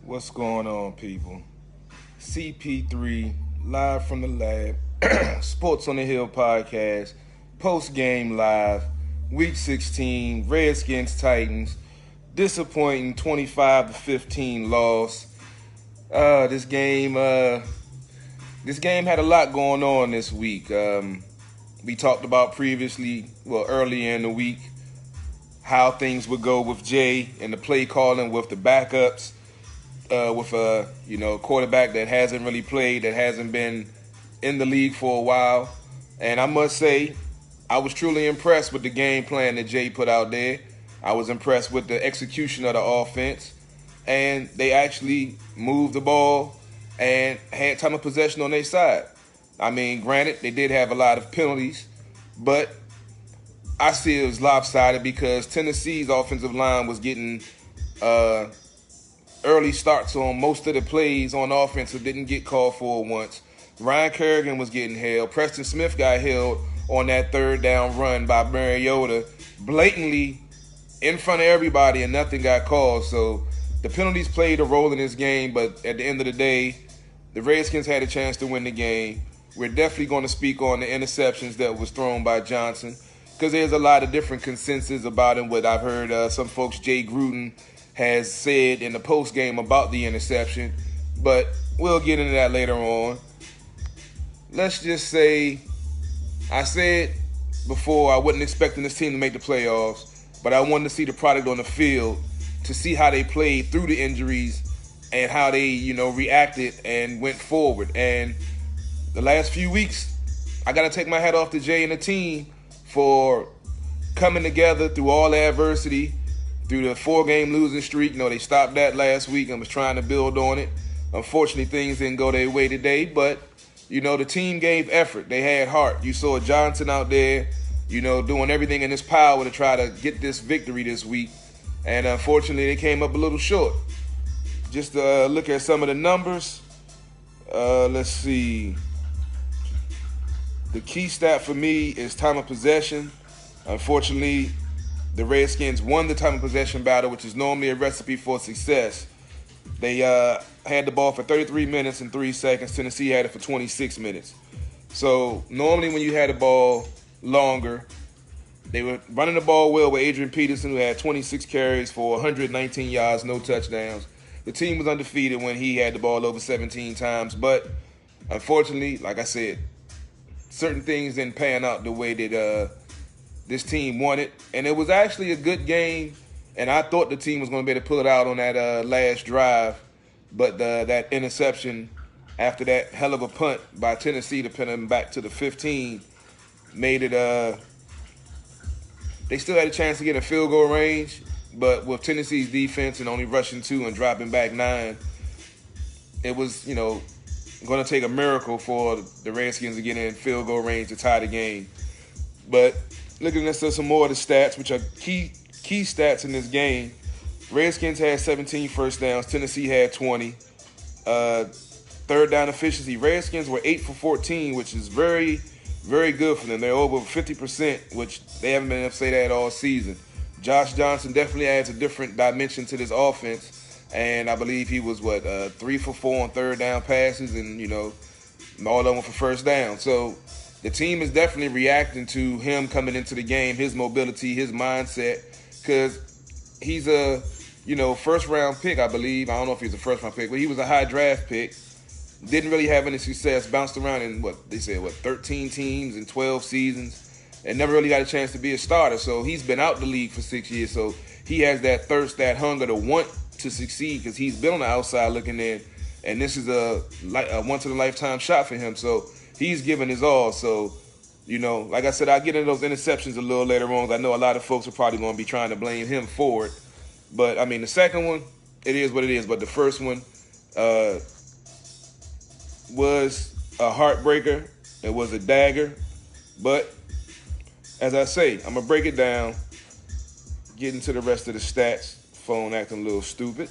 What's going on, people? CP3, live from the lab, Sports on the Hill podcast, post game live, week 16, Redskins Titans, disappointing 25-15 loss. This game had a lot going on this week. We talked about previously, earlier in the week, how things would go with Jay and the play calling with the backups. With a quarterback that hasn't really played, that hasn't been in the league for a while. And I must say, I was truly impressed with the game plan that Jay put out there. I was impressed with the execution of the offense. And they actually moved the ball and had time of possession on their side. I mean, granted, they did have a lot of penalties, but I see it was lopsided because Tennessee's offensive line was getting early starts on most of the plays on offense that didn't get called for once. Ryan Kerrigan was getting held. Preston Smith got held on that third down run by Mariota, blatantly in front of everybody, and nothing got called. So the penalties played a role in this game, but at the end of the day, the Redskins had a chance to win the game. We're definitely going to speak on the interceptions that was thrown by Johnson, because there's a lot of different consensus about him. What I've heard some folks, Jay Gruden, has said in the post game about the interception, but we'll get into that later on. Let's just say, I said before I wasn't expecting this team to make the playoffs, but I wanted to see the product on the field to see how they played through the injuries and how they, reacted and went forward. And the last few weeks, I got to take my hat off to Jay and the team for coming together through all the adversity, through the 4-game losing streak. They stopped that last week and was trying to build on it. Unfortunately, things didn't go their way today, but, the team gave effort. They had heart. You saw Johnson out there, doing everything in his power to try to get this victory this week. And unfortunately, they came up a little short. Just to look at some of the numbers. Let's see. The key stat for me is time of possession. Unfortunately, the Redskins won the time of possession battle, which is normally a recipe for success. They had the ball for 33 minutes and 3 seconds. Tennessee had it for 26 minutes. So normally when you had the ball longer, they were running the ball well with Adrian Peterson, who had 26 carries for 119 yards, no touchdowns. The team was undefeated when he had the ball over 17 times. But unfortunately, like I said, certain things didn't pan out the way that this team won it. And it was actually a good game, and I thought the team was going to be able to pull it out on that last drive. But that interception after that hell of a punt by Tennessee to pin them back to the 15 made it they still had a chance to get in field goal range, but with Tennessee's defense and only rushing 2 and dropping back 9, it was, going to take a miracle for the Redskins to get in field goal range to tie the game. But looking at some more of the stats, which are key stats in this game, Redskins had 17 first downs. Tennessee had 20. Third down efficiency, Redskins were 8 for 14, which is very, very good for them. They're over 50%, which they haven't been able to say that all season. Josh Johnson definitely adds a different dimension to this offense, and I believe he was, 3 for 4 on third down passes, and, all of them for first down. So the team is definitely reacting to him coming into the game, his mobility, his mindset, because he's a, first-round pick, I believe. I don't know if he's a first-round pick, but he was a high draft pick. Didn't really have any success, bounced around in, 13 teams in 12 seasons, and never really got a chance to be a starter. So he's been out the league for 6 years, so he has that thirst, that hunger to want to succeed, because he's been on the outside looking in, and this is a once-in-a-lifetime shot for him. So he's giving his all. So, like I said, I'll get into those interceptions a little later on. I know a lot of folks are probably going to be trying to blame him for it. But, I mean, the second one, it is what it is. But the first one was a heartbreaker. It was a dagger. But, as I say, I'm going to break it down, get into the rest of the stats. Phone acting a little stupid.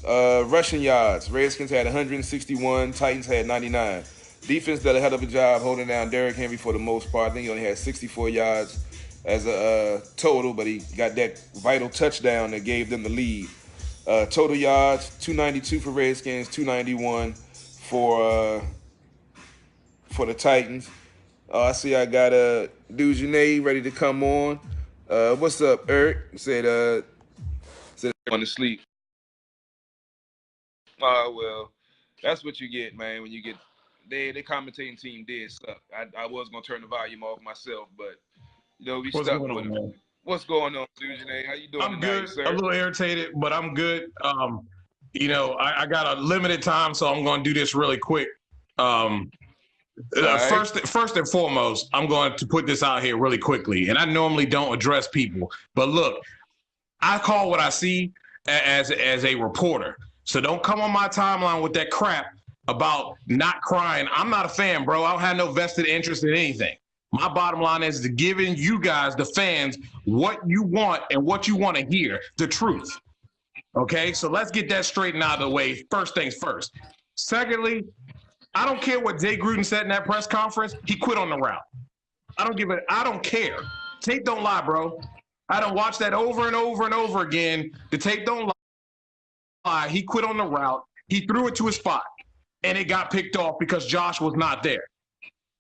Rushing yards, Redskins had 161, Titans had 99. Defense did a hell of a job holding down Derrick Henry for the most part. I think he only had 64 yards as a total, but he got that vital touchdown that gave them the lead. Total yards 292 for Redskins, 291 for the Titans. I see I got Dujunnea ready to come on. What's up, Eric? Said going to sleep. Oh well, that's what you get, man. When you get the commentating team did suck. I was gonna turn the volume off myself, but we What's stuck going with on, them. man? What's going on, Dujunnea? How you doing I'm tonight, good. sir? A little irritated, but I'm good. I got a limited time, so I'm going to do this really quick. Right. First and foremost, I'm going to put this out here really quickly, and I normally don't address people, but look, I call what I see as a reporter. So don't come on my timeline with that crap about not crying. I'm not a fan, bro. I don't have no vested interest in anything. My bottom line is giving you guys, the fans, what you want and what you want to hear, the truth. Okay, so let's get that straightened out of the way. First things first. Secondly, I don't care what Jay Gruden said in that press conference. He quit on the route. I don't care. Tape don't lie, bro. I don't watch that over and over and over again. The tape don't lie. He quit on the route. He threw it to his spot, and it got picked off because Josh was not there.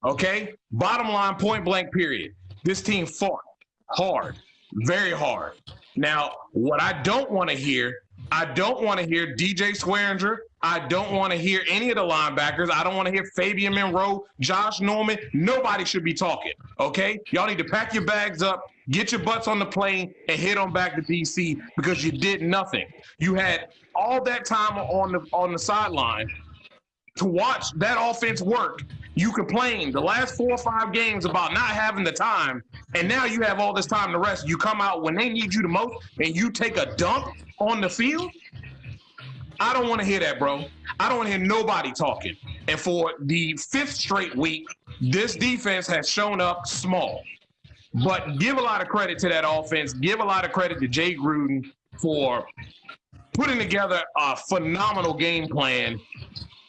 Okay? Bottom line, point blank, period. This team fought hard, very hard. Now, what I don't want to hear DJ Swearinger. I don't want to hear any of the linebackers. I don't want to hear Fabian Monroe, Josh Norman. Nobody should be talking, okay? Y'all need to pack your bags up, get your butts on the plane, and head on back to D.C. because you did nothing. You had all that time on the sideline to watch that offense work. You complained the last 4 or 5 games about not having the time, and now you have all this time to rest. You come out when they need you the most, and you take a dump on the field? I don't want to hear that, bro. I don't want to hear nobody talking. And for the 5th straight week, this defense has shown up small. But give a lot of credit to that offense. Give a lot of credit to Jay Gruden for putting together a phenomenal game plan,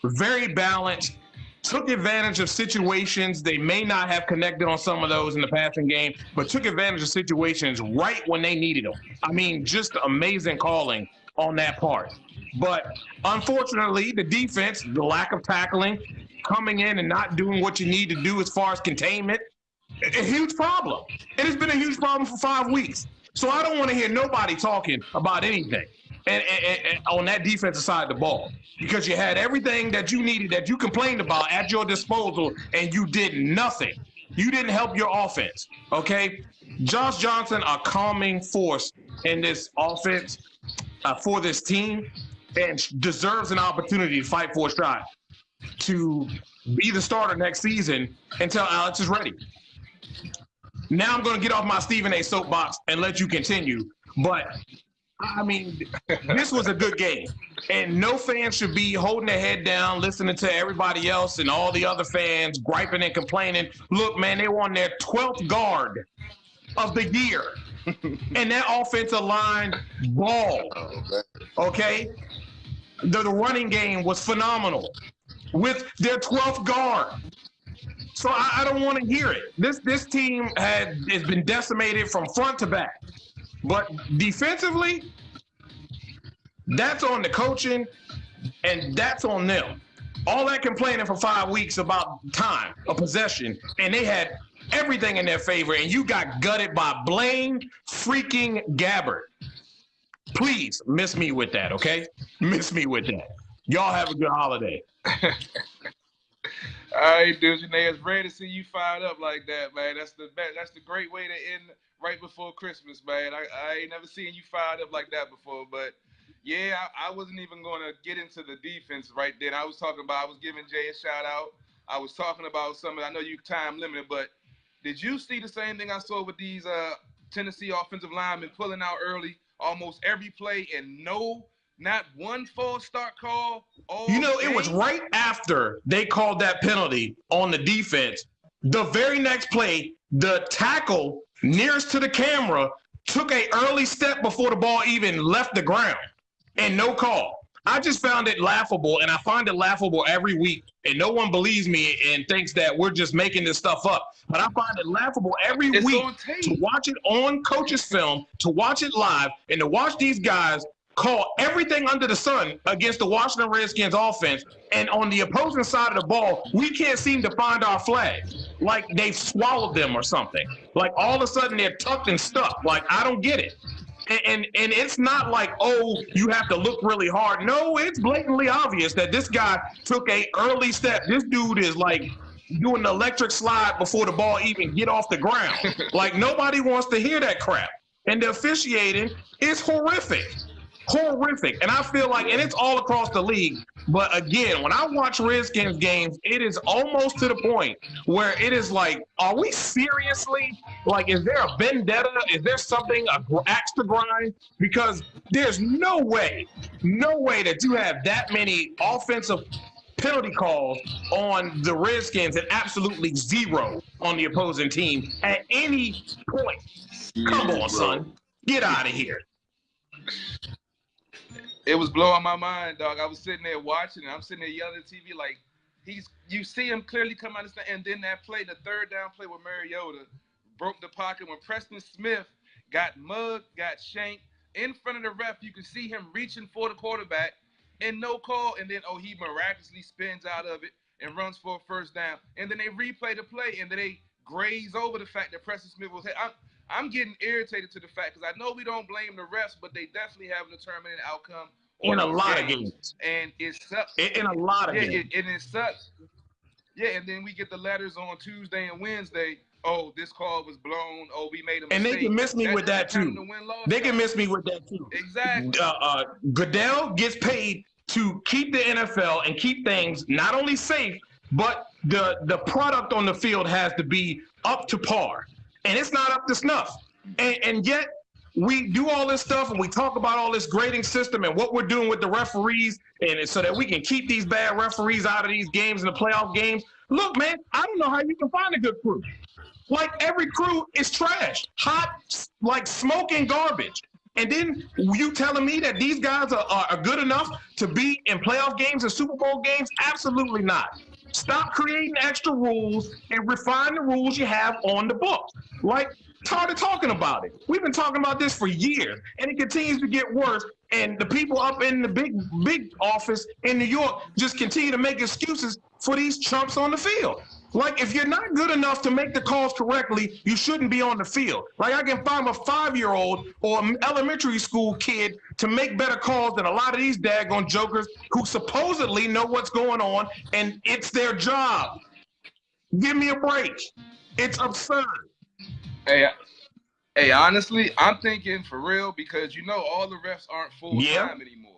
very balanced, took advantage of situations. They may not have connected on some of those in the passing game, but took advantage of situations right when they needed them. I mean, just amazing calling on that part. But unfortunately, the defense, the lack of tackling, coming in and not doing what you need to do as far as containment, a huge problem. It has been a huge problem for 5 weeks. So I don't want to hear nobody talking about anything and on that defensive side of the ball, because you had everything that you needed, that you complained about, at your disposal, and you did nothing. You didn't help your offense, okay? Josh Johnson, a calming force in this offense for this team, and deserves an opportunity to fight for a shot to be the starter next season until Alex is ready. Now I'm going to get off my Stephen A. soapbox and let you continue. But, I mean, this was a good game. And no fan should be holding their head down, listening to everybody else and all the other fans griping and complaining. Look, man, they were on their 12th guard of the year. And that offensive line balled. Okay? The running game was phenomenal with their 12th guard. So I don't want to hear it. This team has been decimated from front to back. But defensively, that's on the coaching, and that's on them. All that complaining for 5 weeks about time of possession, and they had everything in their favor, and you got gutted by Blaine freaking Gabbert. Please miss me with that, okay? Miss me with that. Y'all have a good holiday. All right, Dujunnea, it's great to see you fired up like that, man. That's the best. That's the great way to end right before Christmas, man. I ain't never seen you fired up like that before, but yeah, I wasn't even going to get into the defense right then. I was giving Jay a shout out. I was talking about I know you time limited, but did you see the same thing I saw with these Tennessee offensive linemen pulling out early almost every play and not one false start call? It was right after they called that penalty on the defense. The very next play, the tackle nearest to the camera took an early step before the ball even left the ground, and no call. I just found it laughable, and I find it laughable every week, and no one believes me and thinks that we're just making this stuff up. But I find it laughable every week to watch it on coach's film, to watch it live, and to watch these guys call everything under the sun against the Washington Redskins offense, and on the opposing side of the ball, we can't seem to find our flag. Like they've swallowed them or something. Like all of a sudden they're tucked and stuck. Like I don't get it. And it's not like, oh, you have to look really hard. No, it's blatantly obvious that this guy took a early step. This dude is like doing the electric slide before the ball even get off the ground. Like nobody wants to hear that crap. And the officiating is horrific. Horrific. And I feel like, and it's all across the league, but again, when I watch Redskins games, it is almost to the point where it is like, are we seriously, like, is there a vendetta? Is there something, an axe to grind? Because there's no way that you have that many offensive penalty calls on the Redskins and absolutely zero on the opposing team at any point. Come on, son. Get out of here. It was blowing my mind, dog. I was sitting there watching, and I'm sitting there yelling at the TV like, you see him clearly come out of the stand, and then that play, the third down play with Mariota, broke the pocket when Preston Smith got mugged, got shanked in front of the ref. You can see him reaching for the quarterback and no call, and then, he miraculously spins out of it and runs for a first down. And then they replay the play, and then they graze over the fact that Preston Smith was hit. I'm getting irritated to the fact, because I know we don't blame the refs, but they definitely have a determinant outcome in a lot of games. And it sucks. In a lot of games. And it sucks. Yeah, and then we get the letters on Tuesday and Wednesday. Oh, this call was blown. Oh, we made a mistake. And they can miss me with that too. They can miss me with that too. Exactly. Goodell gets paid to keep the NFL and keep things not only safe, but the product on the field has to be up to par. And it's not up to snuff. And yet we do all this stuff and we talk about all this grading system and what we're doing with the referees, and so that we can keep these bad referees out of these games and the playoff games. Look, man, I don't know how you can find a good crew. Like every crew is trash, hot, like smoking garbage. And then you telling me that these guys are good enough to be in playoff games and Super Bowl games? Absolutely not. Stop creating extra rules and refine the rules you have on the book. Like, tired of talking about it. We've been talking about this for years, and it continues to get worse. And the people up in the big office in New York just continue to make excuses for these chumps on the field. Like, if you're not good enough to make the calls correctly, you shouldn't be on the field. Like, I can find a 5-year-old or an elementary school kid to make better calls than a lot of these daggone jokers who supposedly know what's going on, and it's their job. Give me a break. It's absurd. Hey, honestly, I'm thinking for real, because all the refs aren't full-time anymore.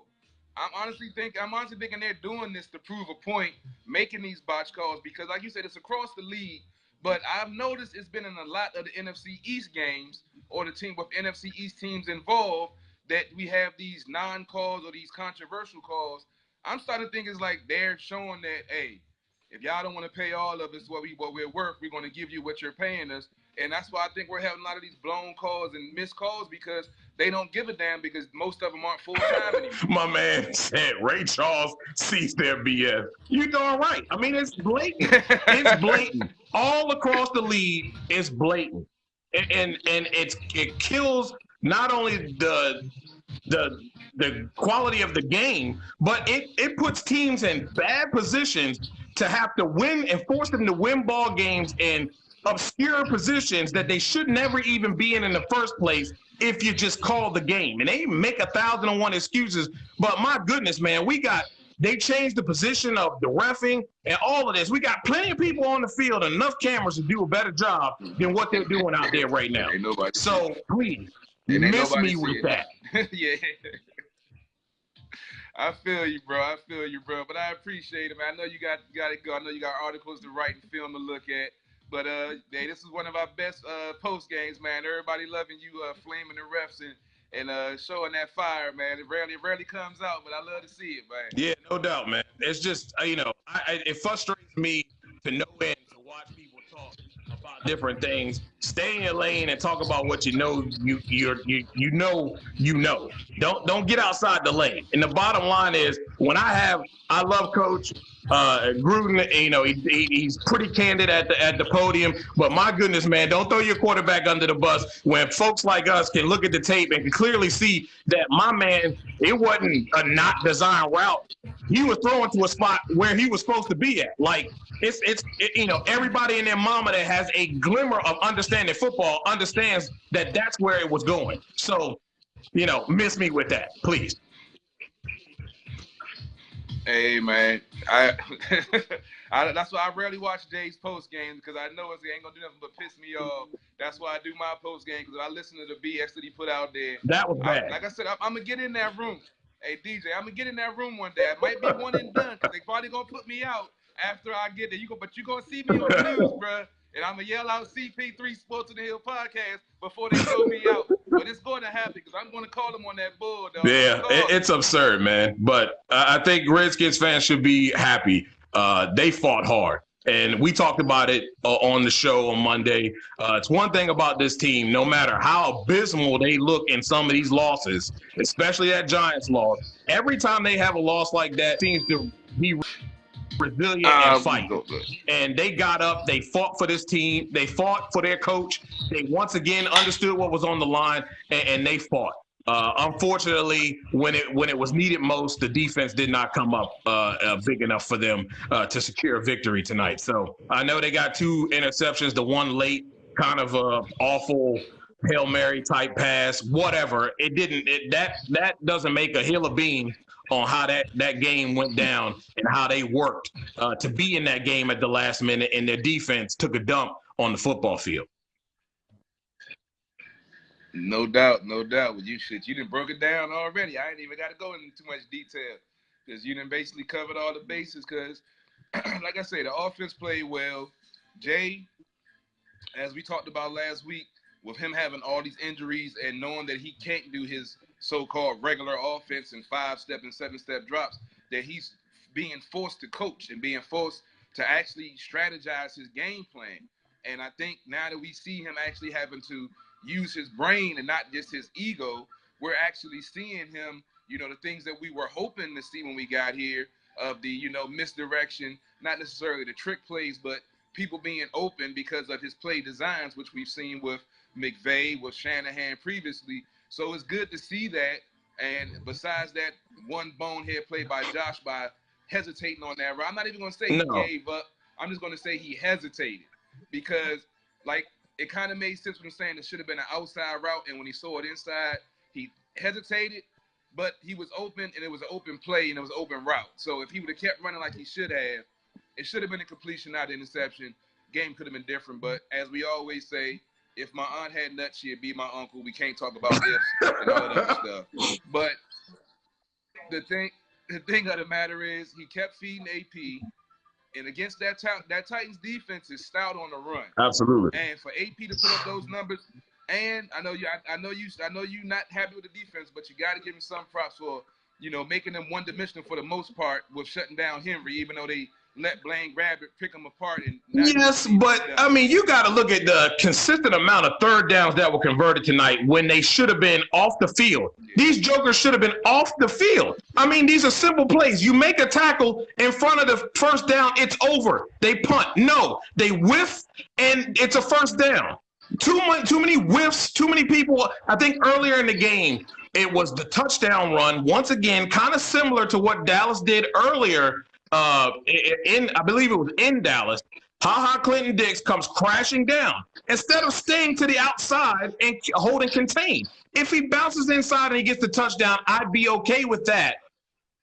I'm honestly thinking they're doing this to prove a point, making these botch calls, because like you said, it's across the league. But I've noticed it's been in a lot of the NFC East games, or the team with NFC East teams involved, that we have these non-calls or these controversial calls. I'm starting to think it's like they're showing that, hey, if y'all don't want to pay all of us what we're worth, we're going to give you what you're paying us. And that's why I think we're having a lot of these blown calls and missed calls, because they don't give a damn, because most of them aren't full-time anymore. My man said Ray Charles sees their BS. You're darn right. I mean, it's blatant. It's blatant. All across the league, it's blatant. And it kills not only the quality of the game, but it puts teams in bad positions to have to win and force them to win ball games in obscure positions that they should never even be in the first place if you just call the game. And they make 1,001 excuses, but my goodness, man, they changed the position of the reffing and all of this. We got plenty of people on the field and enough cameras to do a better job than what they're doing out there right now. So please, miss me with that. Yeah. I feel you, bro. But I appreciate it, man. I know you got to go. I know you got articles to write and film to look at. But hey, this is one of our best post games, man. Everybody loving you, flaming the refs and showing that fire, man. It rarely comes out, but I love to see it, man. Yeah, no doubt, man. It's just it frustrates me to no end to watch people talk about different things. Stay in your lane and talk about what you know. You know. Don't get outside the lane. And the bottom line is, I love Coach. Gruden, he's pretty candid at the podium. But my goodness, man, don't throw your quarterback under the bus when folks like us can look at the tape and can clearly see that my man, it wasn't a not designed route. He was throwing to a spot where he was supposed to be at. Like everybody and their mama that has a glimmer of understanding football understands that that's where it was going. So, miss me with that, please. Hey, man, that's why I rarely watch Jay's post games, because I know it ain't gonna do nothing but piss me off. That's why I do my post game, because I listen to the BS that he put out there. That was bad. Like I said, I'm gonna get in that room. Hey, DJ, I'm gonna get in that room one day. It might be one and done, because they probably gonna put me out after I get there. But you gonna see me on the news, bro. And I'm going to yell out CP3 Sports of the Hill podcast before they throw me out. But it's going to happen, because I'm going to call them on that bull, dog. Yeah, it's absurd, man. But I think Redskins fans should be happy. They fought hard. And we talked about it on the show on Monday. It's one thing about this team, no matter how abysmal they look in some of these losses, especially that Giants loss, every time they have a loss like that, seems to be resilient and fight. And they got up, they fought for this team, they fought for their coach, they once again understood what was on the line, and they fought. Unfortunately, when it was needed most, the defense did not come up big enough for them to secure a victory tonight. So I know they got 2 interceptions, the one late, kind of awful Hail Mary type pass, whatever. That doesn't make a hill of beans on how that game went down and how they worked to be in that game at the last minute, and their defense took a dump on the football field. No doubt. Well, you done broke it down already. I ain't even got to go into too much detail, because you done basically covered all the bases. Because, like I say, the offense played well. Jay, as we talked about last week, with him having all these injuries and knowing that he can't do his so-called regular offense and 5-step and 7-step drops, that he's being forced to coach and being forced to actually strategize his game plan. And I think now that we see him actually having to use his brain and not just his ego, we're actually seeing him, the things that we were hoping to see when we got here, of the, misdirection, not necessarily the trick plays, but people being open because of his play designs, which we've seen with McVay, with Shanahan previously. So it's good to see that. And besides that one bonehead play by Josh by hesitating on that route, I'm not even going to say he gave up. I'm just going to say he hesitated, because, like, it kind of made sense when I'm saying it should have been an outside route, and when he saw it inside, he hesitated, but he was open, and it was an open play, and it was an open route. So if he would have kept running like he should have, it should have been a completion, not an interception. Game could have been different, but as we always say, if my aunt had nuts, she'd be my uncle. We can't talk about ifs and all that other stuff. But the thing of the matter is, he kept feeding AP, and against that Titans defense is stout on the run. Absolutely. And for AP to put up those numbers, and I know you not happy with the defense, but you got to give him some props for making them one-dimensional for the most part with shutting down Henry, even though they let Bland grab it, pick them apart. Yes, but I mean, you got to look at the consistent amount of third downs that were converted tonight when they should have been off the field. Yeah. These jokers should have been off the field. I mean, these are simple plays. You make a tackle in front of the first down, it's over. They punt. No, they whiff, and it's a first down. Too many whiffs, too many people. I think earlier in the game, it was the touchdown run, once again, kind of similar to what Dallas did earlier. I believe it was in Dallas. Ha-Ha Clinton-Dix comes crashing down. Instead of staying to the outside and holding contained, if he bounces inside and he gets the touchdown, I'd be okay with that.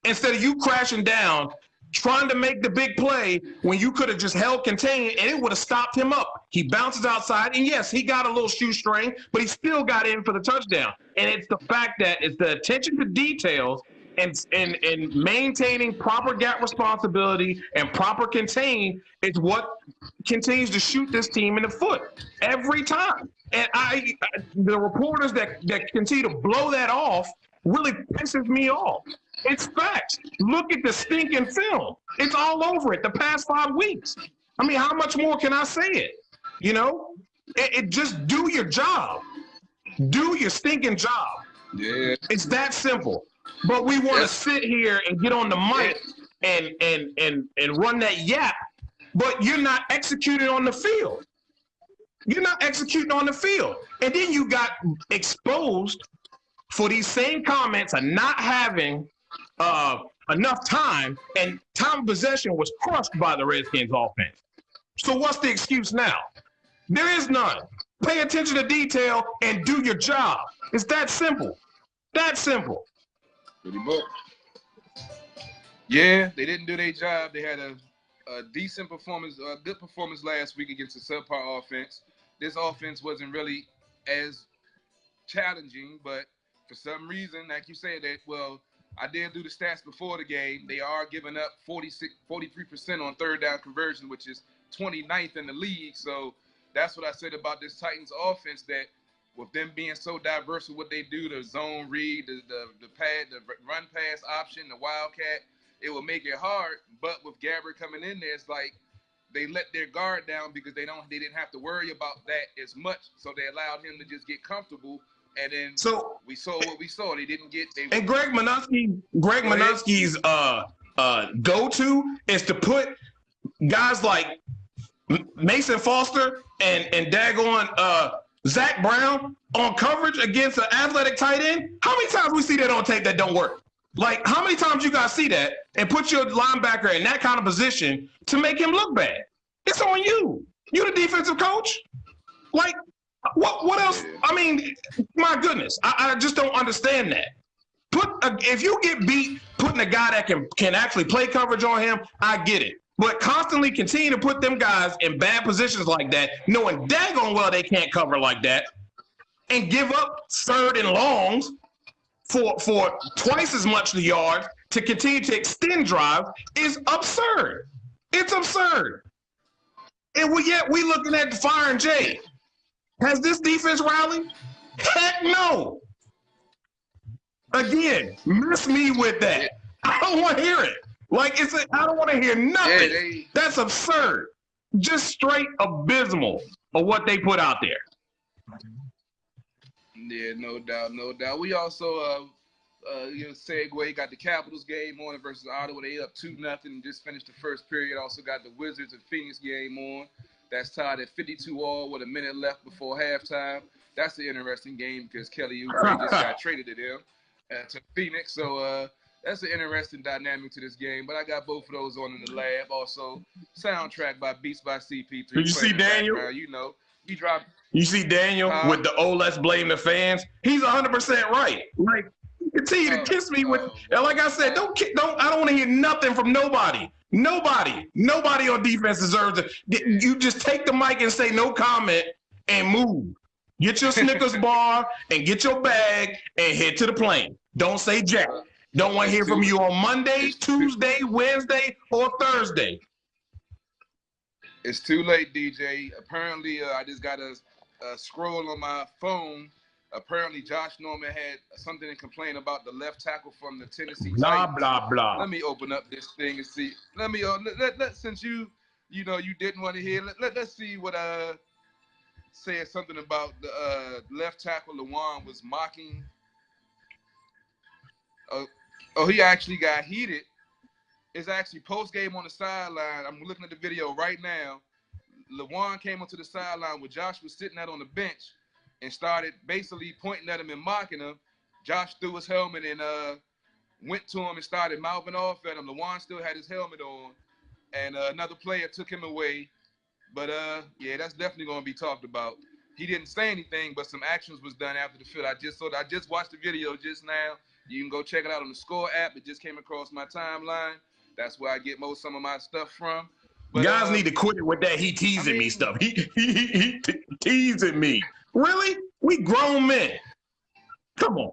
Instead of you crashing down, trying to make the big play when you could have just held contained and it would have stopped him up. He bounces outside, and yes, he got a little shoestring, but he still got in for the touchdown. And it's the fact that it's the attention to details and maintaining proper gap responsibility and proper contain is what continues to shoot this team in the foot every time. And the reporters that continue to blow that off really pisses me off. It's facts. Look at the stinking film. It's all over it the past 5 weeks. I mean, how much more can I say it? It just do your job. Do your stinking job. Yeah. It's that simple. But we want to sit here and get on the mic and run that yap, but you're not executing on the field. You're not executing on the field. And then you got exposed for these same comments of not having enough time, and time of possession was crushed by the Redskins offense. So what's the excuse now? There is none. Pay attention to detail and do your job. It's that simple. That simple. Pretty much. Yeah, they didn't do their job. They had a decent performance, a good performance last week against a subpar offense. This offense wasn't really as challenging, but for some reason, like you said, that I did do the stats before the game. They are giving up 43% on third down conversion, which is 29th in the league. So that's what I said about this Titans offense, that with them being so diverse with what they do, the zone read, the run pass option, the wildcat, it will make it hard. But with Gabbert coming in there, it's like they let their guard down because they didn't have to worry about that as much. So they allowed him to just get comfortable. And then we saw what we saw. They didn't get. And Greg Manusky's go-to is to put guys like Mason Foster and daggone Zach Brown on coverage against an athletic tight end. How many times we see that on tape that don't work? Like, how many times you guys see that and put your linebacker in that kind of position to make him look bad? It's on you. You the defensive coach. Like, what else? Yeah. I mean, my goodness, I just don't understand that. If you get beat, putting a guy that can actually play coverage on him, I get it. But constantly continue to put them guys in bad positions like that, knowing daggone well they can't cover like that, and give up third and longs for twice as much the yards to continue to extend drives is absurd. It's absurd. And we looking at the Fire and Jay. Has this defense rallied? Heck no. Again, miss me with that. I don't want to hear it. I don't want to hear nothing. Yeah, That's absurd. Just straight abysmal of what they put out there. Yeah, no doubt. We also, segue, got the Capitals game on versus Ottawa. They up 2-0 and just finished the first period. Also got the Wizards and Phoenix game on. That's tied at 52-all with a minute left before halftime. That's an interesting game because Kelly Oubre just got traded to them, to Phoenix. So that's an interesting dynamic to this game. But I got both of those on in the lab. Also, soundtrack by Beats by CP3. Did you see Daniel? He dropped. You see Daniel with the let's blame the fans. He's 100% right. Like, continue to kiss me with. Like I said, I don't want to hear nothing from nobody. Nobody on defense deserves it. You just take the mic and say no comment and move. Get your Snickers bar and get your bag and head to the plane. Don't say jack. Don't want to hear from you on Monday, Tuesday, Wednesday, or Thursday. It's too late, DJ. Apparently, I just got a scroll on my phone. Apparently, Josh Norman had something to complain about the left tackle from the Tennessee Titans. Blah, blah. Let me open up this thing and see. Let me since you didn't want to hear. Let's see what said something about the left tackle. Lewan was mocking. He actually got heated. It's actually post game on the sideline. I'm looking at the video right now. Lewan came onto the sideline where Josh was sitting out on the bench and started basically pointing at him and mocking him. Josh threw his helmet and went to him and started mouthing off at him. Lewan still had his helmet on, and another player took him away. But yeah, that's definitely going to be talked about. He didn't say anything, but some actions was done after the field. I just watched the video just now. You can go check it out on the Score app. It just came across my timeline. That's where I get some of my stuff from. But, guys need to quit it with that he teasing me stuff. He teasing me. Really? We grown men. Come on.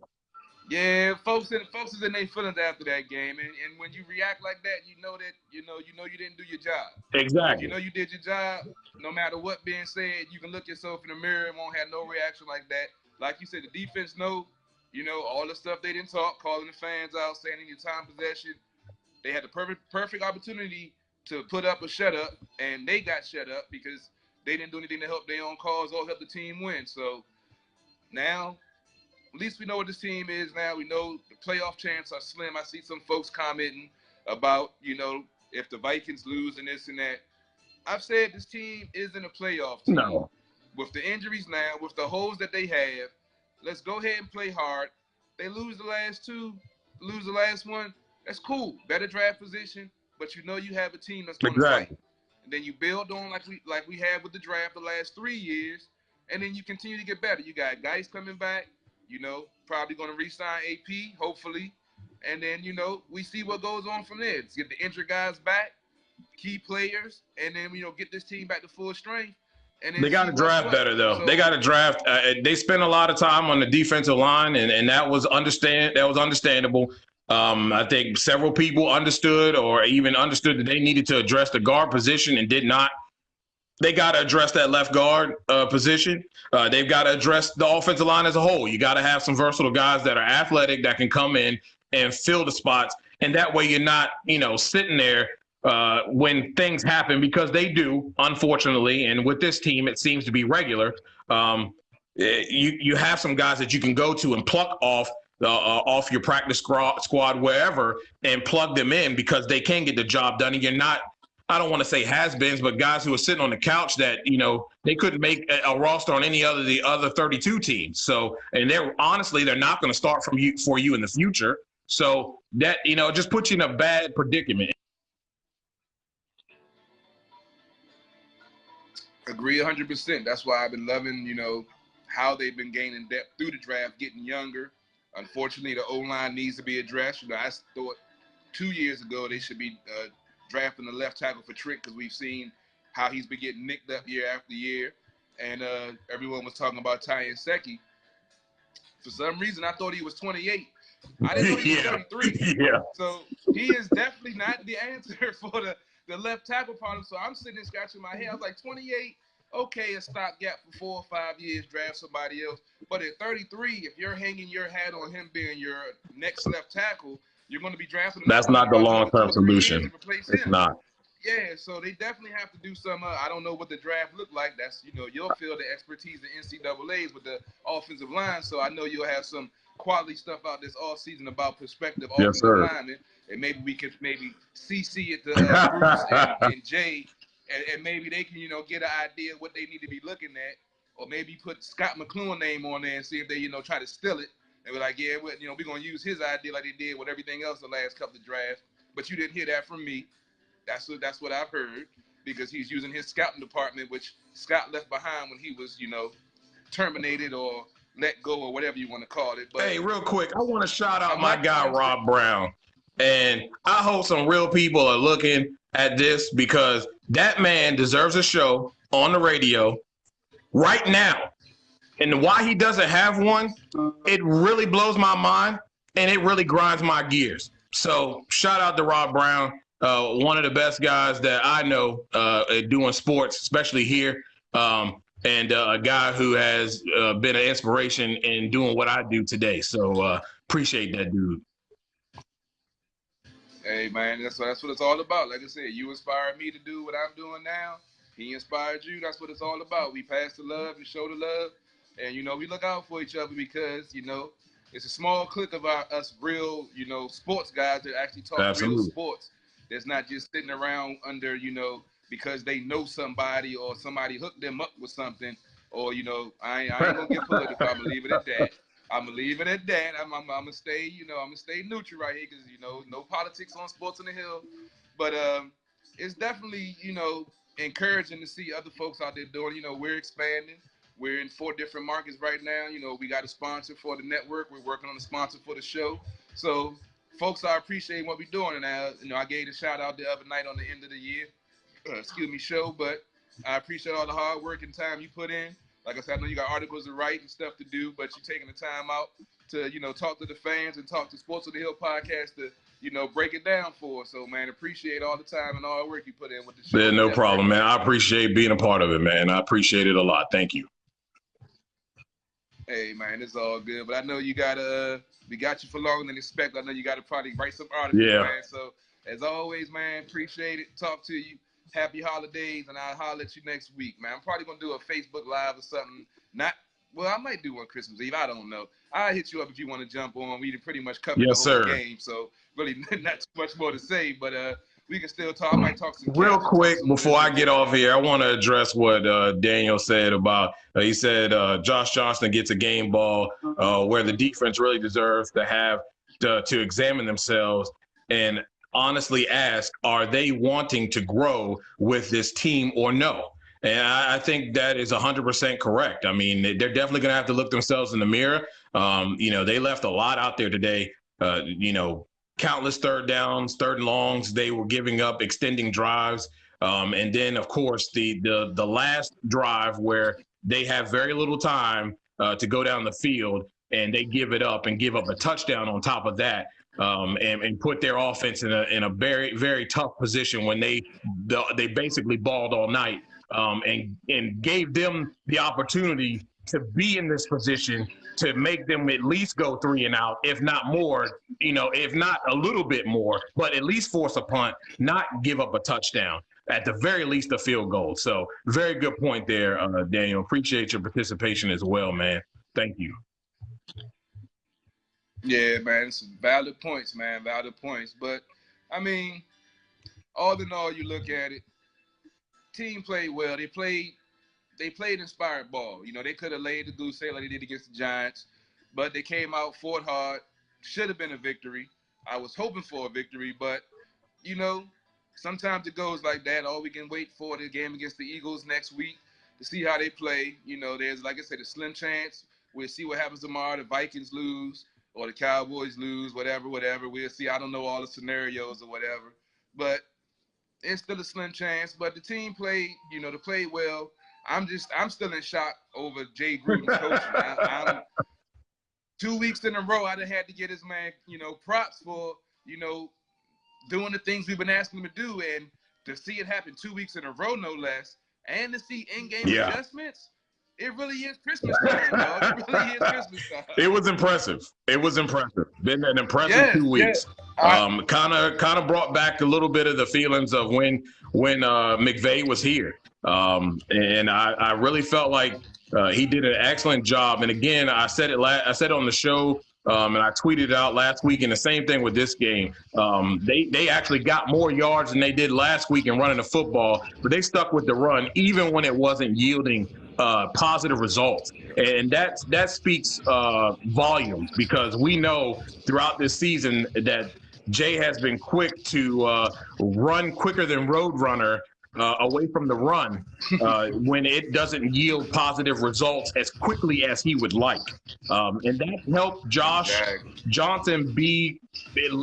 Yeah, folks is in their feelings after that game, and when you react like that, you know you didn't do your job. Exactly. You know you did your job. No matter what being said, you can look yourself in the mirror and won't have no reaction like that. Like you said, the defense know, all the stuff they didn't talk, calling the fans out, saying in your time possession. They had the perfect opportunity to put up or shut up, and they got shut up because they didn't do anything to help their own cause or help the team win. So now, at least we know what this team is now. We know the playoff chances are slim. I see some folks commenting, about, if the Vikings lose and this and that. I've said this team isn't a playoff team. No. With the injuries now, with the holes that they have, let's go ahead and play hard. They lose the last two, lose the last one. That's cool. Better draft position, but you have a team that's going to fight. And then you build on like we had with the draft the last 3 years, and then you continue to get better. You got guys coming back, probably going to re-sign AP, hopefully. And then, we see what goes on from there. Let's get the injured guys back, key players, and then, get this team back to full strength. And then they got to draft better, though. So, they got to draft. They spent a lot of time on the defensive line, and that was understandable. I think several people understood or even understood that they needed to address the guard position and did not. They got to address that left guard position. They've got to address the offensive line as a whole. You got to have some versatile guys that are athletic that can come in and fill the spots. And that way you're not, sitting there when things happen, because they do, unfortunately. And with this team, it seems to be regular. You have some guys that you can go to and pluck off your practice squad, wherever, and plug them in because they can get the job done. And you're not, I don't want to say has-beens, but guys who are sitting on the couch that, they couldn't make a roster on any other the other 32 teams. So, and they're not going to start for you in the future. So that, just puts you in a bad predicament. Agree 100%. That's why I've been loving, how they've been gaining depth through the draft, getting younger. Unfortunately, the O-line needs to be addressed. I thought 2 years ago they should be drafting the left tackle for Trick, because we've seen how he's been getting nicked up year after year. And everyone was talking about Ty Nsekhe. For some reason, I thought he was 28. I didn't know he was 33. Yeah. So he is definitely not the answer for the left tackle problem. So I'm sitting there scratching my head. I was like, 28, okay, a stopgap for 4 or 5 years, draft somebody else. But at 33, if you're hanging your hat on him being your next left tackle, you're going to be drafting him. That's not the long-term solution. It's not. Yeah, so they definitely have to do some. I don't know what the draft looked like. That's, your field of expertise in NCAAs with the offensive line. So I know you'll have some quality stuff out this offseason about prospective offensive linemen. And maybe we could CC it to Bruce and Jay, and maybe they can, get an idea of what they need to be looking at. Or maybe put Scott McCloughan's name on there and see if they, try to steal it. And we're like, yeah, we're going to use his idea like they did with everything else the last couple of drafts. But you didn't hear that from me. That's what I've heard, because he's using his scouting department, which Scott left behind when he was, terminated or let go or whatever you want to call it. But, hey, real quick, I want to shout out my guy, Rob Brown. And I hope some real people are looking at this, because that man deserves a show on the radio right now. And why he doesn't have one, it really blows my mind, and it really grinds my gears. So shout out to Rob Brown. One of the best guys that I know doing sports, especially here, and a guy who has been an inspiration in doing what I do today. So appreciate that, dude. Hey, man, that's what it's all about. Like I said, you inspired me to do what I'm doing now. He inspired you. That's what it's all about. We pass the love and show the love. And, we look out for each other because, it's a small clique of us real, sports guys that actually talk real sports. That's not just sitting around under, because they know somebody or somebody hooked them up with something, or, I ain't going to get political. I'm going to leave it at that. I'm going to leave it at that. I'm going to stay, I'm going to stay neutral right here because, no politics on Sports on the Hill. But it's definitely, encouraging to see other folks out there doing, we're expanding. We're in 4 different markets right now. We got a sponsor for the network. We're working on a sponsor for the show. So folks are appreciating what we're doing. And I gave a shout out the other night on the end of the year, show. But I appreciate all the hard work and time you put in. Like I said, I know you got articles to write and stuff to do, but you're taking the time out to, talk to the fans and talk to Sports on the Hill podcast to, break it down for us. So, man, appreciate all the time and all the work you put in with the show. Yeah, no problem, man. I appreciate being a part of it, man. I appreciate it a lot. Thank you. Hey, man, it's all good. But I know you got we got you for longer than expected. I know you got to probably write some articles, man. So, as always, man, appreciate it. Talk to you. Happy holidays, and I'll holler at you next week, man. I'm probably going to do a Facebook Live or something. Not Well, I might do one Christmas Eve. I don't know. I'll hit you up if you want to jump on. We pretty much covered the whole game, so really not too much more to say. But we can still talk. I might talk some real caps, quick some before I get off whatnot. here. I want to address what Daniel said about. He said Josh Johnson gets a game ball where the defense really deserves to have to examine themselves and honestly ask, are they wanting to grow with this team or no? And I think that is 100% correct. I mean, they're definitely going to have to look themselves in the mirror. They left a lot out there today. Countless third downs, third and longs. They were giving up, extending drives. And then, of course, the last drive where they have very little time to go down the field, and they give it up and give up a touchdown on top of that. And put their offense in a very, very tough position when they basically balled all night and gave them the opportunity to be in this position to make them at least go 3 and out, if not more, if not a little bit more, but at least force a punt, not give up a touchdown, at the very least a field goal. So very good point there, Daniel. Appreciate your participation as well, man. Thank you. Yeah, man, it's valid points, man, valid points. But, I mean, all in all, you look at it, team played well. They played inspired ball. They could have laid the goose egg like they did against the Giants, but they came out, fought hard. Should have been a victory. I was hoping for a victory, but, sometimes it goes like that. All we can wait for the game against the Eagles next week to see how they play. There's, like I said, a slim chance. We'll see what happens tomorrow. The Vikings lose or the Cowboys lose, whatever. We'll see. I don't know all the scenarios or whatever, but it's still a slim chance. But the team played, they played well. I'm still in shock over Jay Gruden's coaching. I'm 2 weeks in a row. I'd have had to get his man, props for, doing the things we've been asking him to do, and to see it happen 2 weeks in a row, no less, and to see in-game adjustments. It really is Christmas time, dog. It really is Christmas time. It was impressive. Been an impressive 2 weeks. Kind of brought back a little bit of the feelings of when McVay was here. And I really felt like he did an excellent job. And again, I said on the show, and I tweeted it out last week, and the same thing with this game. They actually got more yards than they did last week in running the football, but they stuck with the run even when it wasn't yielding positive results. And that speaks volumes, because we know throughout this season that Jay has been quick to run quicker than Roadrunner away from the run when it doesn't yield positive results as quickly as he would like. And that helped Josh Johnson be,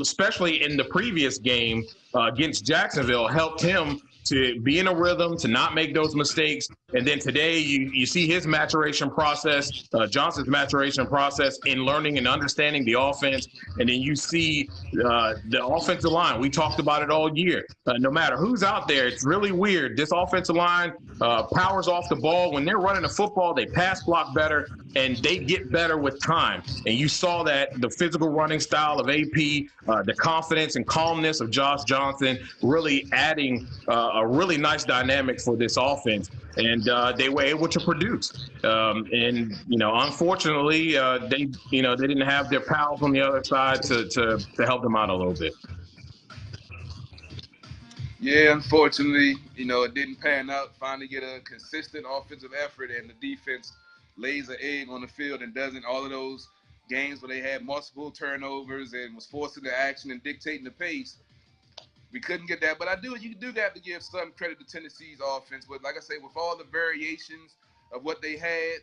especially in the previous game against Jacksonville, helped him to be in a rhythm, to not make those mistakes. And then today you see his maturation process, Johnson's maturation process in learning and understanding the offense. And then you see the offensive line. We talked about it all year. No matter who's out there, it's really weird. This offensive line powers off the ball. When they're running the football, they pass block better, and they get better with time. And you saw that the physical running style of AP, the confidence and calmness of Josh Johnson really adding a really nice dynamic for this offense. And they were able to produce. And, unfortunately, they didn't have their pals on the other side to help them out a little bit. Yeah, unfortunately, it didn't pan out. Finally get a consistent offensive effort, and the defense lays an egg on the field and doesn't. All of those games where they had multiple turnovers and was forcing the action and dictating the pace, we couldn't get that. But you do have to give some credit to Tennessee's offense. But like I say, with all the variations of what they had,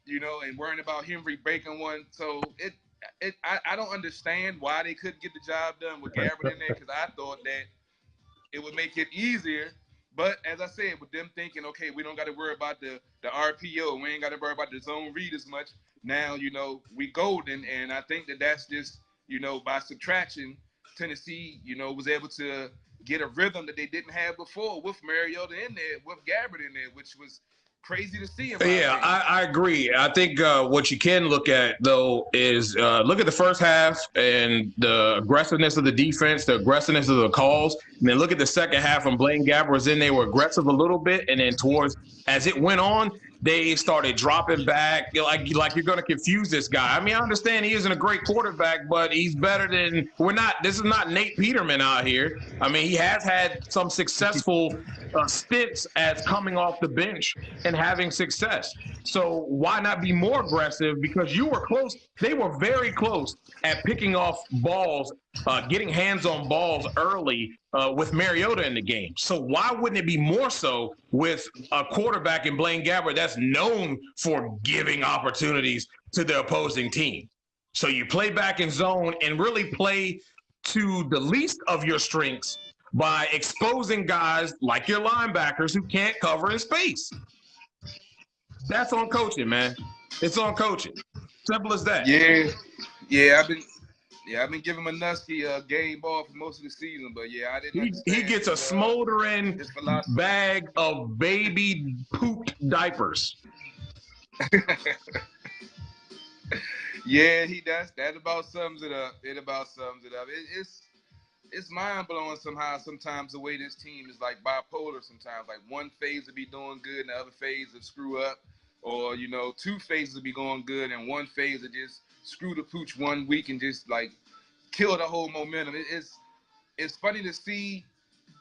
and worrying about Henry breaking one. So I don't understand why they couldn't get the job done with Gabbert in there, because I thought that it would make it easier. But as I said, with them thinking, okay, we don't got to worry about the RPO. We ain't got to worry about the zone read as much. Now, we golden. And I think that's just, by subtraction, Tennessee, was able to get a rhythm that they didn't have before with Mariota in there, with Gabbert in there, which was crazy to see. Yeah, I agree. I think what you can look at, though, is look at the first half and the aggressiveness of the defense, the aggressiveness of the calls, and then look at the second half when Blaine Gabbert was in. They were aggressive a little bit, and then as it went on, they started dropping back. Like you're going to confuse this guy. I mean, I understand he isn't a great quarterback, but he's better than this is not Nate Peterman out here. I mean, he has had some successful stints as coming off the bench and having success. So why not be more aggressive? Because you were close. They were very close at picking off balls, getting hands on balls early with Mariota in the game. So why wouldn't it be more so with a quarterback in Blaine Gabbert that's known for giving opportunities to the opposing team? So you play back in zone and really play to the least of your strengths by exposing guys like your linebackers who can't cover in space. That's on coaching, man. It's on coaching. Simple as that. I've been giving Manusky a game ball for most of the season, but I didn't. He gets a smoldering bag of baby pooped diapers. Yeah, he does. That about sums it up. It's mind blowing somehow. Sometimes the way this team is like bipolar. Sometimes like one phase will be doing good, and the other phase will screw up, or two phases will be going good, and one phase will just screw the pooch one week and just like kill the whole momentum. It's funny to see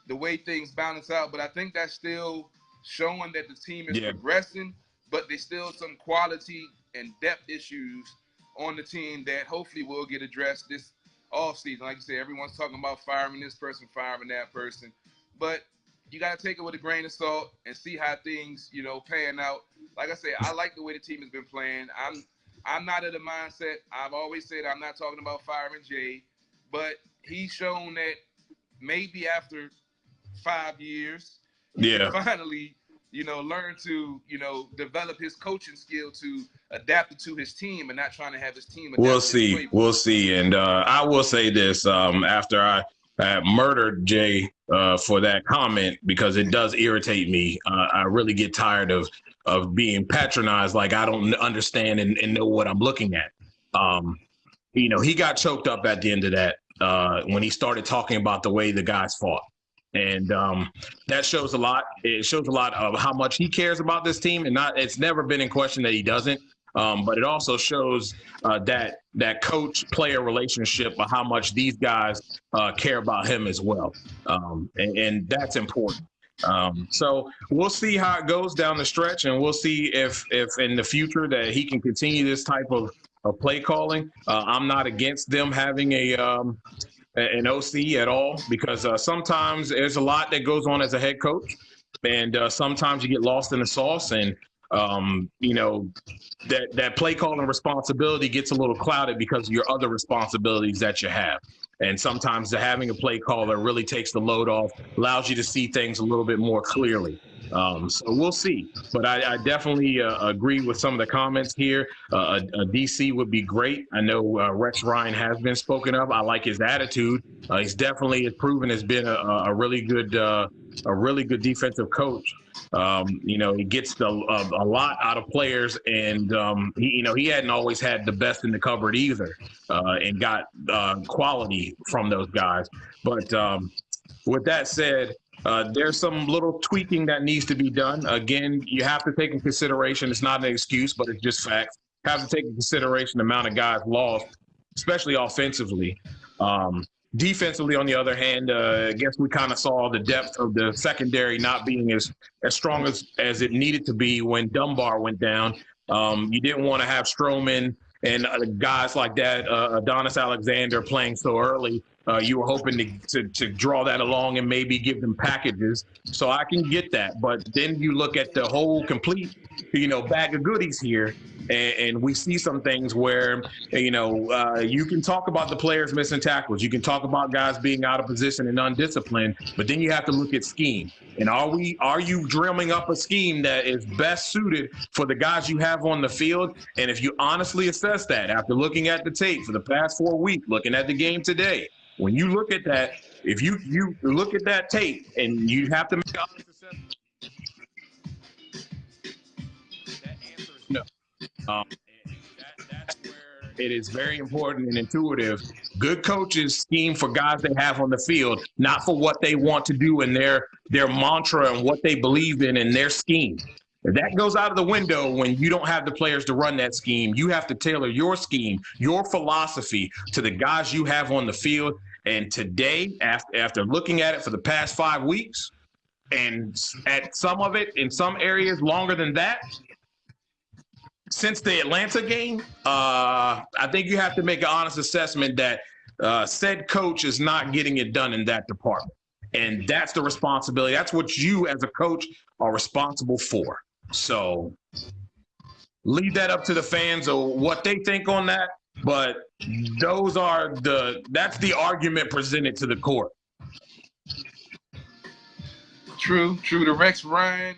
the way things balance out, but I think that's still showing that the team is progressing, but there's still some quality and depth issues on the team that hopefully will get addressed this offseason. Like you said, everyone's talking about firing this person, firing that person, but you got to take it with a grain of salt and see how things, pan out. Like I said, I like the way the team has been playing. I'm not of the mindset. I've always said I'm not talking about firing Jay, but he's shown that maybe after 5 years, he can finally, learn to, develop his coaching skill to adapt it to his team and not trying to have his team. We'll see. And I will say this, after I murdered Jay for that comment, because it does irritate me. I really get tired of being patronized like I don't understand and know what I'm looking at. He got choked up at the end of that when he started talking about the way the guys fought. And that shows a lot. It shows a lot of how much he cares about this team, and it's never been in question that he doesn't. But it also shows that coach-player relationship of how much these guys care about him as well. And that's important. So we'll see how it goes down the stretch, and we'll see if in the future that he can continue this type of play calling. I'm not against them having an OC at all, because sometimes there's a lot that goes on as a head coach, and sometimes you get lost in the sauce, and that play calling responsibility gets a little clouded because of your other responsibilities that you have. And sometimes having a play caller really takes the load off, allows you to see things a little bit more clearly. So we'll see. But I definitely agree with some of the comments here. A DC would be great. I know Rex Ryan has been spoken of. I like his attitude. He's definitely proven has been a really good defensive coach. He gets a lot out of players, and he hadn't always had the best in the cupboard either, and got quality from those guys. But with that said, there's some little tweaking that needs to be done. Again, you have to take in consideration, it's not an excuse, but it's just facts. Have to take in consideration the amount of guys lost, especially offensively. Defensively, on the other hand, I guess we kind of saw the depth of the secondary not being as strong as it needed to be when Dunbar went down. You didn't want to have Stroman and guys like that, Adonis Alexander, playing so early. You were hoping to draw that along and maybe give them packages. So I can get that. But then you look at the whole complete, bag of goodies here, and we see some things where, you can talk about the players missing tackles. You can talk about guys being out of position and undisciplined, but then you have to look at scheme. And are you drumming up a scheme that is best suited for the guys you have on the field? And if you honestly assess that after looking at the tape for the past 4 weeks, looking at the game today, when you look at that, if you look at that tape and you have to make an honest assessment, that answer is no. That's where it is very important and intuitive. Good coaches scheme for guys they have on the field, not for what they want to do in their mantra and what they believe in their scheme. If that goes out of the window when you don't have the players to run that scheme, you have to tailor your scheme, your philosophy to the guys you have on the field. And today, after looking at it for the past 5 weeks, and at some of it, in some areas longer than that, since the Atlanta game, I think you have to make an honest assessment that said coach is not getting it done in that department. And that's the responsibility. That's what you as a coach are responsible for. So leave that up to the fans or what they think on that. But that's the argument presented to the court. True. The Rex Ryan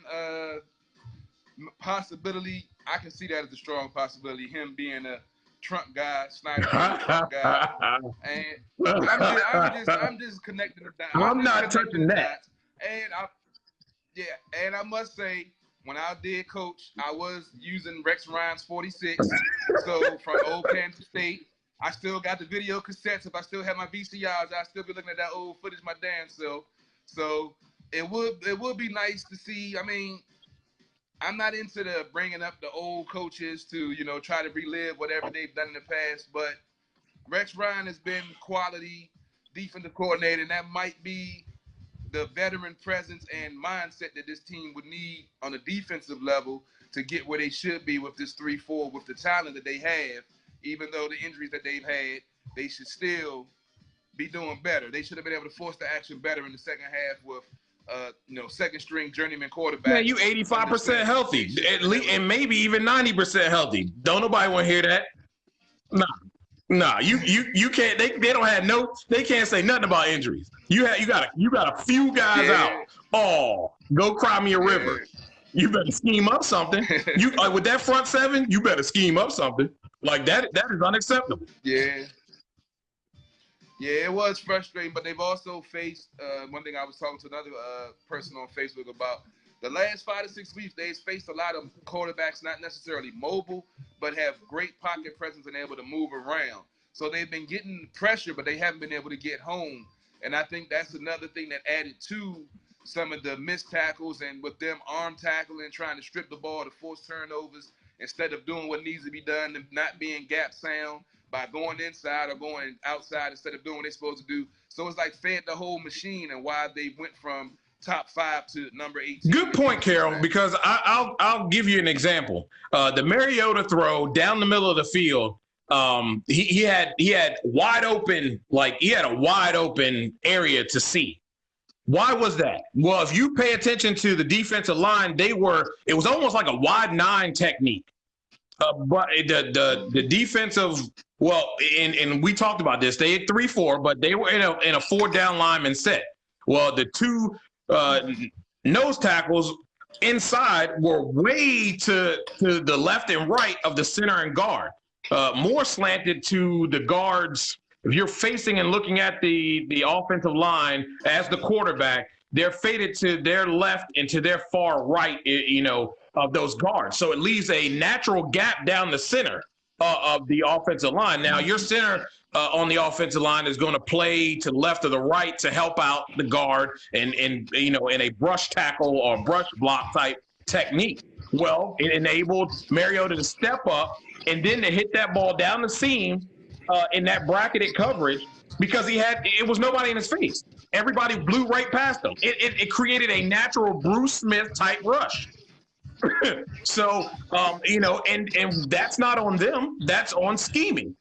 possibility, I can see that as a strong possibility. Him being a Trump guy, Snyder being a Trump guy, and I'm just connecting the dots. I'm not touching that. And I must say, when I did coach, I was using Rex Ryan's 46. So from old Kansas State, I still got the video cassettes. If I still have my VCRs, I'd still be looking at that old footage my damn self. So it would be nice to see. I mean, I'm not into the bringing up the old coaches to, try to relive whatever they've done in the past, but Rex Ryan has been quality defensive coordinator, and that might be the veteran presence and mindset that this team would need on a defensive level to get where they should be with this 3-4, with the talent that they have. Even though the injuries that they've had, they should still be doing better. They should have been able to force the action better in the second half with second string journeyman quarterback. Man, you 85% healthy, at least, and maybe even 90% healthy. Don't nobody want to hear that. Nah. You can't. They don't have they can't say nothing about injuries. You got a few guys out. Oh, go cry me a river. You better scheme up something. You with that front seven, you better scheme up something. Like that is unacceptable. Yeah, it was frustrating, but they've also faced one thing. I was talking to another person on Facebook about the last 5 to 6 weeks. They've faced a lot of quarterbacks, not necessarily mobile, but have great pocket presence and able to move around. So they've been getting pressure, but they haven't been able to get home. And I think that's another thing that added to some of the missed tackles, and with them arm tackling, trying to strip the ball to force turnovers instead of doing what needs to be done and not being gap sound by going inside or going outside instead of doing what they're supposed to do. So it's like fed the whole machine, and why they went from top 5 to number 18. Good point, Carol, because I'll give you an example. The Mariota throw down the middle of the field, he had wide open, he had a wide open area to see. Why was that? Well, if you pay attention to the defensive line, it was almost like a wide 9 technique. But the defensive, and we talked about this, they had 3-4, but they were in a 4-down lineman set. Well, the 2 nose tackles inside were way to the left and right of the center and guard, more slanted to the guards. If you're facing and looking at the offensive line as the quarterback, they're faded to their left and to their far right, of those guards. So it leaves a natural gap down the center of the offensive line. Now, your center on the offensive line is going to play to the left or the right to help out the guard and in a brush tackle or brush block type technique. Well, it enabled Mariota to step up and then to hit that ball down the seam in that bracketed coverage, because it was nobody in his face. Everybody blew right past him. It created a natural Bruce Smith type rush. So, and that's not on them. That's on scheming.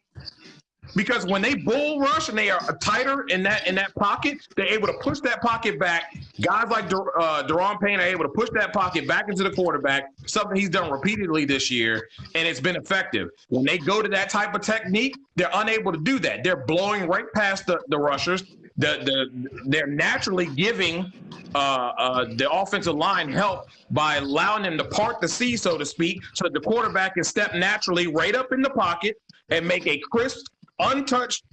Because when they bull rush and they are tighter in that pocket, they're able to push that pocket back. Guys like Daron Payne are able to push that pocket back into the quarterback, something he's done repeatedly this year, and it's been effective. When they go to that type of technique, they're unable to do that. They're blowing right past the rushers. They're naturally giving the offensive line help by allowing them to part the sea, so to speak, so that the quarterback can step naturally right up in the pocket and make a crisp, untouched,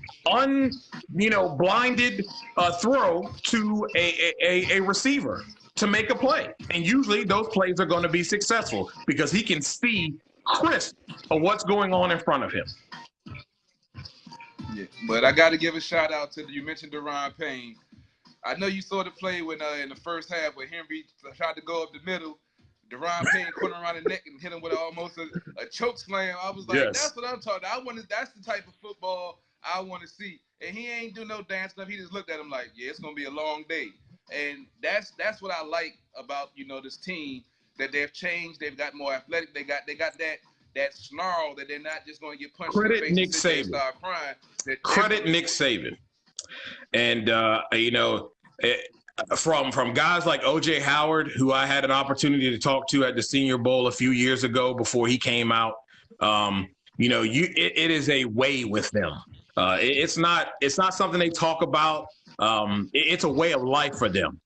blinded throw to a receiver to make a play. And usually those plays are going to be successful because he can see crisp of what's going on in front of him. Yeah, but I got to give a shout out to you mentioned Daron Payne. I know you saw the play when in the first half where Henry tried to go up the middle. Deron Payne put him around the neck and hit him with almost a choke slam. I was like, that's what I'm talking about. That's the type of football I want to see. And he ain't do no dance stuff. He just looked at him like, yeah, it's gonna be a long day. And that's what I like about, you know, this team, that they've changed. They've got more athletic. They got that snarl that they're not just going to get punched in the face Nick and sit there and Saban. start crying. Credit Nick Saban. And you know, from guys like O.J. Howard, who I had an opportunity to talk to at the Senior Bowl a few years ago before he came out. You know, it is a way with them. It's not something they talk about. It's a way of life for them.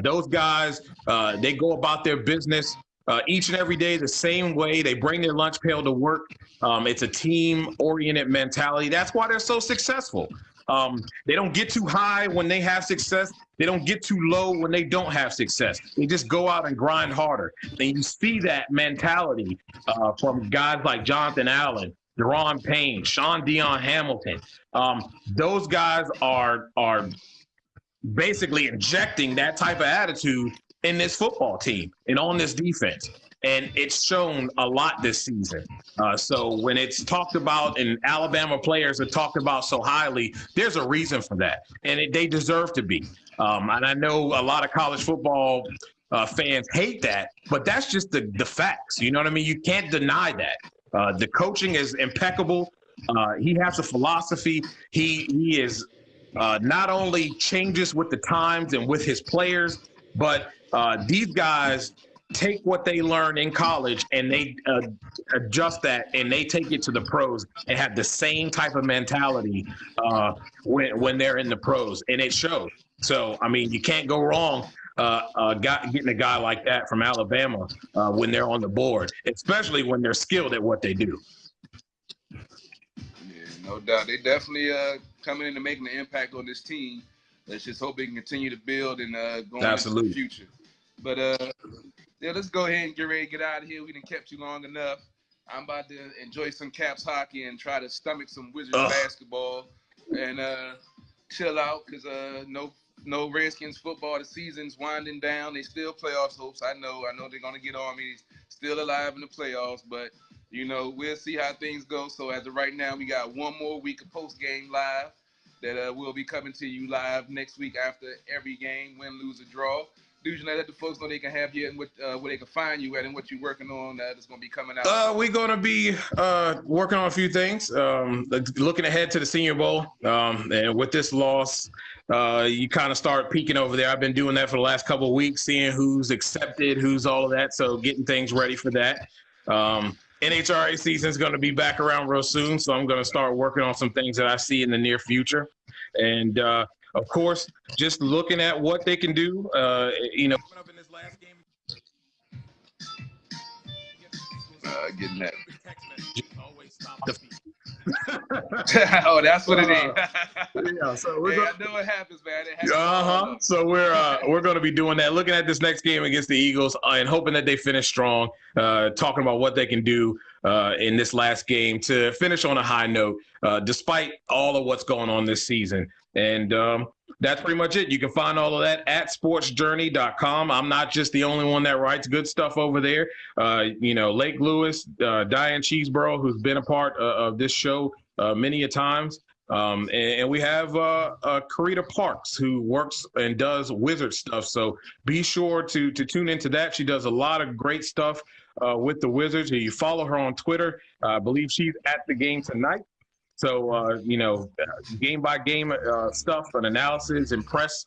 Those guys, they go about their business each and every day the same way. They bring their lunch pail to work. It's a team-oriented mentality. That's why they're so successful. They don't get too high when they have success. They don't get too low when they don't have success. They just go out and grind harder. And you see that mentality from guys like Jonathan Allen, Deron Payne, Sean Dion Hamilton. Those guys are basically injecting that type of attitude in this football team and on this defense. And it's shown a lot this season. So when it's talked about and Alabama players are talked about so highly, there's a reason for that. And they deserve to be. And I know a lot of college football fans hate that, but that's just the facts. You know what I mean? You can't deny that. The coaching is impeccable. He has a philosophy. He is not only changes with the times and with his players, but these guys take what they learn in college and they adjust that and they take it to the pros and have the same type of mentality when they're in the pros, and it shows. So, I mean, you can't go wrong getting a guy like that from Alabama when they're on the board, especially when they're skilled at what they do. Yeah, no doubt. They definitely coming in and making an impact on this team. Let's just hope they can continue to build and go into the future. But yeah, let's go ahead and get ready to get out of here. We done kept you long enough. I'm about to enjoy some Caps hockey and try to stomach some Wizards basketball and chill out because no Redskins football. The season's winding down. They still playoffs hopes. I know they're gonna get Army still alive in the playoffs, but you know we'll see how things go. So as of right now, we got one more week of post game live that will be coming to you live next week after every game, win, lose, or draw. Dujunnea, let the folks know they can have you and where they can find you at and what you're working on that's going to be coming out. We're going to be working on a few things, looking ahead to the Senior Bowl. And with this loss, you kind of start peeking over there. I've been doing that for the last couple of weeks, seeing who's accepted, who's all of that. So getting things ready for that. NHRA season is going to be back around real soon. So I'm going to start working on some things that I see in the near future. And, of course, just looking at what they can do, you know. Coming up in this last game. Getting that. Always stop the feed. Oh, that's what it is. Yeah, so I know it happens, man. So we're going to be doing that, looking at this next game against the Eagles and hoping that they finish strong, talking about what they can do in this last game to finish on a high note, despite all of what's going on this season. And that's pretty much it. You can find all of that at sportsjourney.com. I'm not just the only one that writes good stuff over there. You know, Lake Lewis, Diane Cheeseborough, who's been a part of this show many a times. And we have Karita Parks, who works and does Wizard stuff. So be sure to tune into that. She does a lot of great stuff with the Wizards. You follow her on Twitter. I believe she's at the game tonight. So, you know, game by game stuff and analysis and press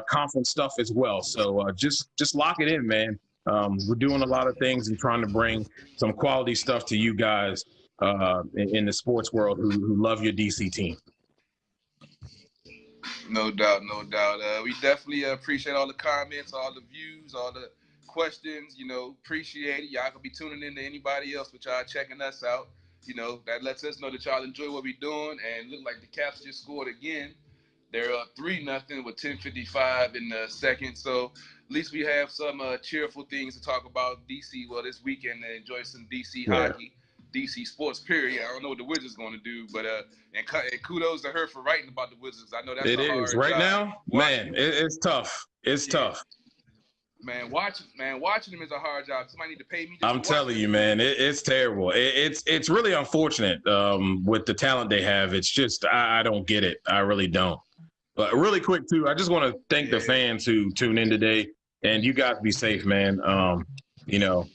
conference stuff as well. So just lock it in, man. We're doing a lot of things and trying to bring some quality stuff to you guys in the sports world who love your DC team. No doubt, no doubt. We definitely appreciate all the comments, all the views, all the questions. You know, appreciate it. Y'all can be tuning in to anybody else, but y'all checking us out. You know, that lets us know that y'all enjoy what we're doing. And look like the Caps just scored again. They're up 3-0 with 10:55 in the second. So at least we have some cheerful things to talk about DC. Well, this weekend and enjoy some DC hockey, DC sports. Period. I don't know what the Wizards going to do, but and kudos to her for writing about the Wizards. I know that's it a hard is right job. now. Man, it's tough. It's tough. Man, watching him is a hard job. Somebody need to pay me. I'm telling you, man, it's terrible. It's really unfortunate with the talent they have. It's just I don't get it. I really don't. But really quick too, I just want to thank the fans who tuned in today, and you guys be safe, man. You know,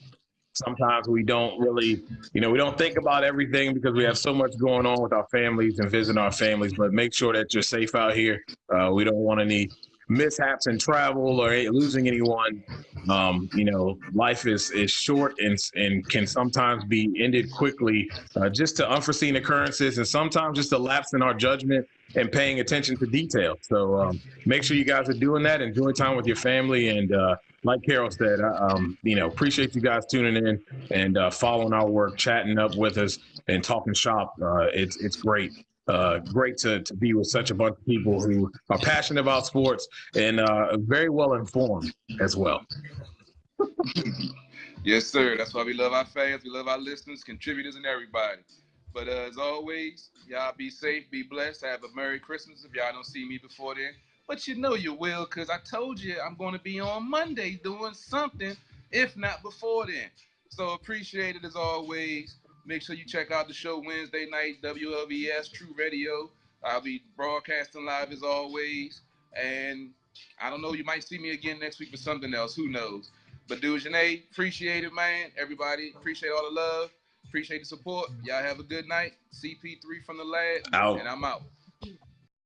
sometimes we don't really, we don't think about everything because we have so much going on with our families and visiting our families. But make sure that you're safe out here. We don't want any mishaps in travel or losing anyone. Life is short and can sometimes be ended quickly just to unforeseen occurrences and sometimes just a lapse in our judgment and paying attention to detail. So make sure you guys are doing that. Enjoy time with your family. And like Carol said, appreciate you guys tuning in and following our work, chatting up with us and talking shop. It's great. Great to be with such a bunch of people who are passionate about sports and very well informed as well. Yes, sir. That's why we love our fans. We love our listeners, contributors, and everybody. But as always, y'all be safe, be blessed. Have a Merry Christmas if y'all don't see me before then. But you know you will, because I told you I'm going to be on Monday doing something, if not before then. So appreciate it as always. Make sure you check out the show Wednesday night, WLVS True Radio. I'll be broadcasting live as always. And I don't know, you might see me again next week for something else. Who knows? But Dujunnea, appreciate it, man. Everybody, appreciate all the love. Appreciate the support. Y'all have a good night. CP3 from the lab. Out. And I'm out.